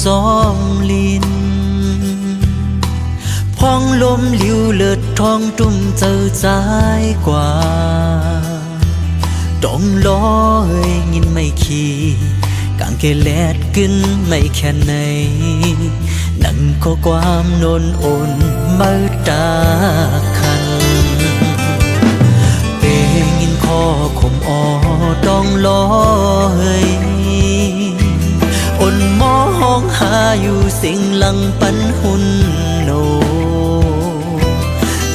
จอมลินพองลมลิวเลิดท้องตุ้มเจอใจกว่าต้องลอยงินไม่ขี่กางเกลดกึนไม่แค่ไหนนั่นก็ความโนนโอนมือตาคันงินคอขมอต้องลอยอ่อนมอห้องหาอยู่สิ่งหลังปันหุ่นโน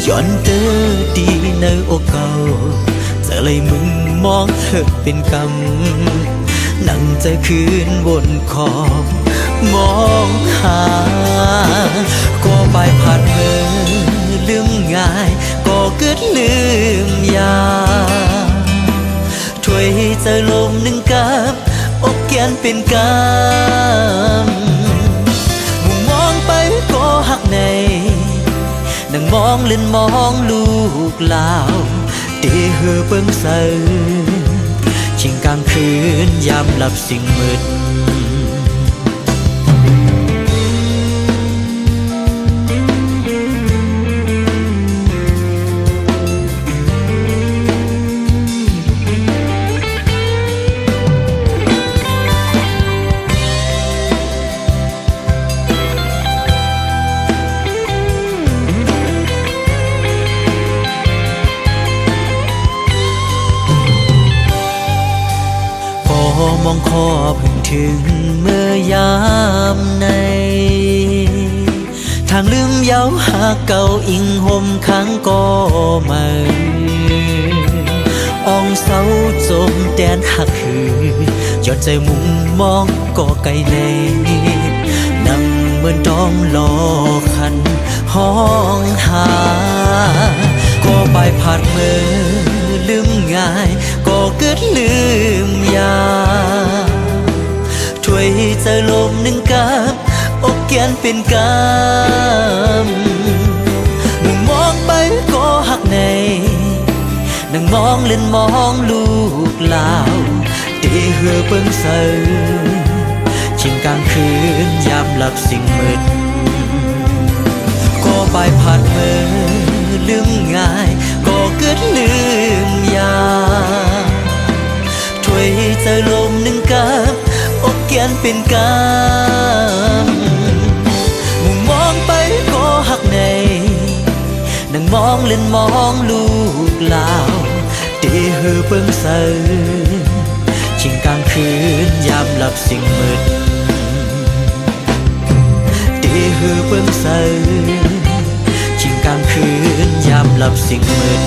ย้อนเตอดีในโอเก่าจะเลยมึงมองเธอเป็นกำนั่งใจคืนบนขอบมองหาก็ไปผ่านมือลืมง่ายก็เกิดลืมยาช่วยให้ใจลมหนึ่งกับอกแกนเป็นกำมุมมองไปก็หักในนั่งมองเล่นมองลูกลาวเดเฮอเบิ่งเสือชิงกลางคืนยามหลับสิ่งมืดมองคอเพิ่งถึงเมื่อยามในทางลืมเย้าหาเก่าอิงห่มค้างก็ไม่อ่องเศร้าจมแดนหักคือยอดใจมุมมองก็ไกลในนั่งเหมือนต้องรอคันห้องหาก็ไปผ่านมือลืมง่ายก็เกิดลืมยาช่วยให้ใจลมหนึ่งกับอกแกนเป็นกำมุมมองไปก็หักในนั่งมองเล่นมองลูกลาวเดเฮอเบิ่งเสือชิงกลางคืนยามหลับสิ่งมืดก็ไปผ่านมือลืมง่ายก็เกิดลืมยาช่วยให้ใจลมหนึ่งกับอกแกนเป็นกำมุมมองไปก็หักในนั่งมองเล่นมองลูกลาวเดเฮอเบิ่งเสือชิงกลางคืนยามหลับสิ่งมืดเดเฮอเบิ่งเสือชิงกลางคืนยามหลับสิ่งมืด